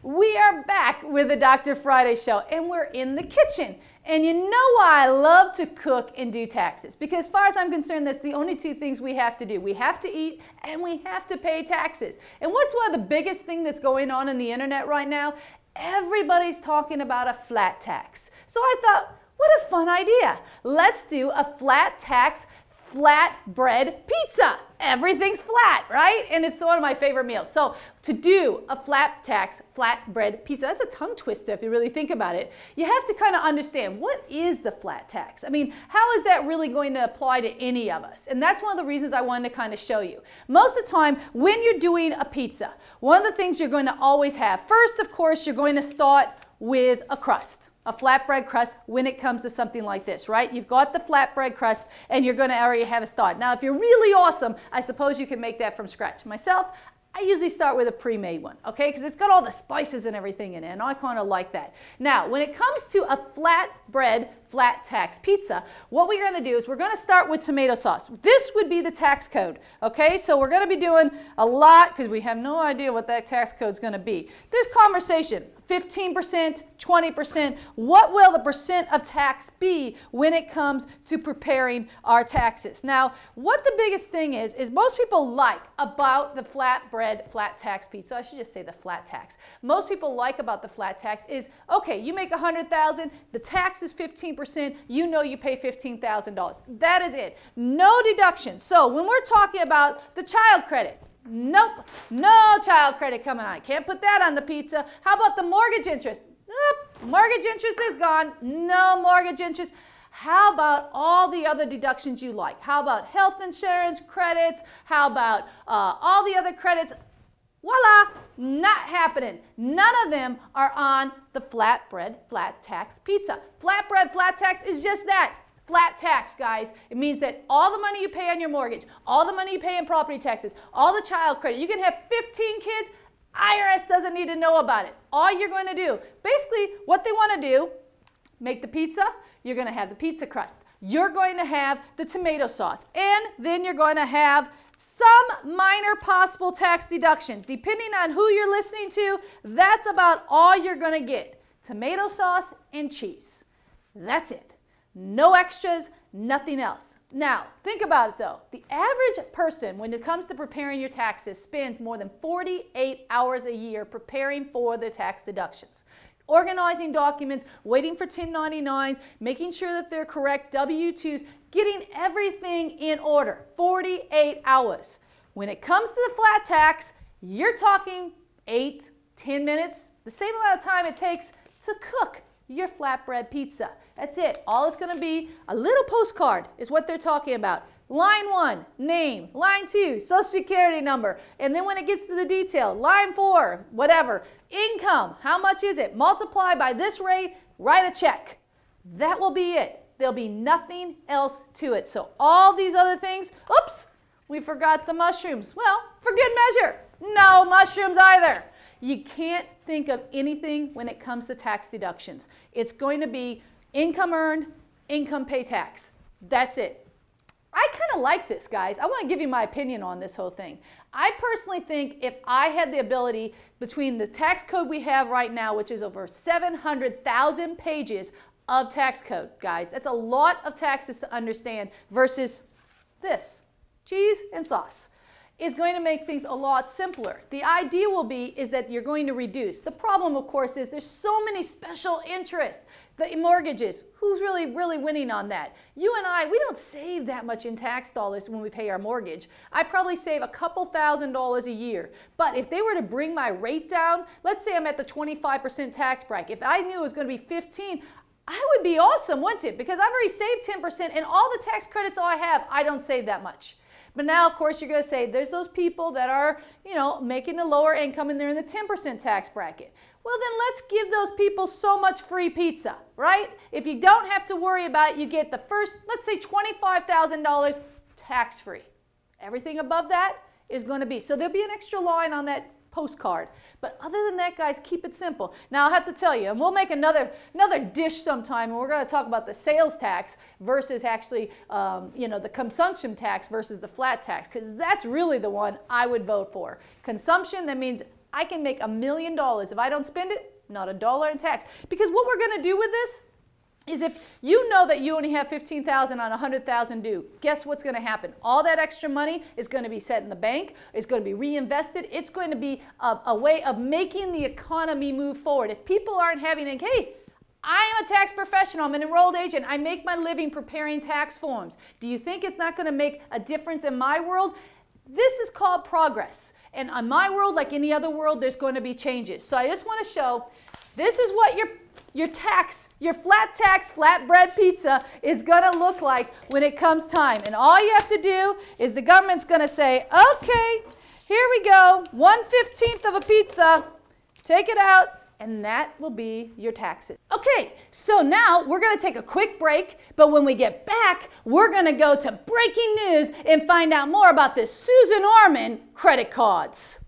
We are back with the Dr. Friday Show, and we're in the kitchen. And you know why I love to cook and do taxes? Because as far as I'm concerned, that's the only two things we have to do. We have to eat and we have to pay taxes. And what's one of the biggest things that's going on in the internet right now? Everybody's talking about a flat tax. So I thought, what a fun idea. Let's do a flat tax flatbread pizza. Everything's flat, right? And it's one of my favorite meals. So to do a flat tax flatbread pizza, that's a tongue twister if you really think about it. You have to kind of understand, what is the flat tax? I mean, how is that really going to apply to any of us? And that's one of the reasons I wanted to kind of show you. Most of the time, when you're doing a pizza, one of the things you're going to always have, first, of course, you're going to start with a crust, a flatbread crust when it comes to something like this, right? You've got the flatbread crust and you're going to already have a start. Now, if you're really awesome, I suppose you can make that from scratch. Myself, I usually start with a pre-made one, okay? Because it's got all the spices and everything in it, and I kind of like that. Now, when it comes to a flatbread flat tax pizza, what we're going to do is we're going to start with tomato sauce. This would be the tax code, okay? So we're going to be doing a lot because we have no idea what that tax code is going to be. There's conversation. 15%, 20%, what will the percent of tax be when it comes to preparing our taxes? Now, what the biggest thing is most people like about the flatbread flat tax pizza, I should just say the flat tax. Most people like about the flat tax is, okay, you make $100,000, the tax is 15%, you know you pay $15,000. That is it. No deductions. So when we're talking about the child credit, nope, no child credit coming on. Can't put that on the pizza. How about the mortgage interest? Nope, mortgage interest is gone. No mortgage interest. How about all the other deductions you like? How about health insurance credits? How about all the other credits? Voila, not happening. None of them are on the flatbread flat tax pizza. Flatbread flat tax is just that. Flat tax, guys. It means that all the money you pay on your mortgage, all the money you pay in property taxes, all the child credit, you can have 15 kids, IRS doesn't need to know about it. All you're going to do, basically what they want to do, make the pizza, you're going to have the pizza crust. You're going to have the tomato sauce, and then you're going to have some minor possible tax deductions. Depending on who you're listening to, that's about all you're going to get. Tomato sauce and cheese. That's it. No extras, nothing else. Now, think about it though. The average person, when it comes to preparing your taxes, spends more than 48 hours a year preparing for their tax deductions. Organizing documents, waiting for 1099s, making sure that they're correct, W-2s, getting everything in order. 48 hours. When it comes to the flat tax, you're talking 8, 10 minutes, the same amount of time it takes to cook your flatbread pizza. That's it. All it's going to be, a little postcard is what they're talking about. Line 1, name. Line 2, social security number. And then when it gets to the detail, line 4, whatever. Income, how much is it? Multiply by this rate, write a check. That will be it. There'll be nothing else to it. So all these other things, oops, we forgot the mushrooms. Well, for good measure, no mushrooms either. You can't think of anything when it comes to tax deductions. It's going to be income earned, income pay tax. That's it. I kind of like this, guys. I want to give you my opinion on this whole thing. I personally think if I had the ability, between the tax code we have right now, which is over 700,000 pages of tax code, guys, that's a lot of taxes to understand versus this, cheese and sauce, is going to make things a lot simpler. The idea will be is that you're going to reduce. The problem, of course, is there's so many special interests. The mortgages, who's really winning on that? You and I, we don't save that much in tax dollars when we pay our mortgage. I probably save a couple $1,000s a year. But if they were to bring my rate down, let's say I'm at the 25% tax bracket. If I knew it was going to be 15, I would be awesome, wouldn't it? Because I've already saved 10% and all the tax credits I have, I don't save that much. But now, of course, you're going to say there's those people that are, making a lower income and they're in the 10% tax bracket. Well, then let's give those people so much free pizza, right? If you don't have to worry about it, you get the first, let's say $25,000 tax-free. Everything above that is going to be. So there'll be an extra line on that postcard. But other than that, guys, keep it simple. Now, I have to tell you, and we'll make another dish sometime, and we're going to talk about the sales tax versus actually, the consumption tax versus the flat tax, because that's really the one I would vote for. Consumption, that means I can make $1 million. If I don't spend it, not a dollar in tax. Because what we're going to do with this is if you know that you only have $15,000 on $100,000 due, guess what's going to happen? All that extra money is going to be set in the bank. It's going to be reinvested. It's going to be a way of making the economy move forward. If people aren't having it, hey, I am a tax professional. I'm an enrolled agent. I make my living preparing tax forms. Do you think it's not going to make a difference in my world? This is called progress. And on my world, like any other world, there's going to be changes. So I just want to show, this is what your flat tax, flatbread pizza is going to look like when it comes time. And all you have to do is the government's going to say, okay, here we go, 1/15 of a pizza, take it out, and that will be your taxes. Okay, so now we're going to take a quick break, but when we get back, we're going to go to breaking news and find out more about this Susan Orman credit cards.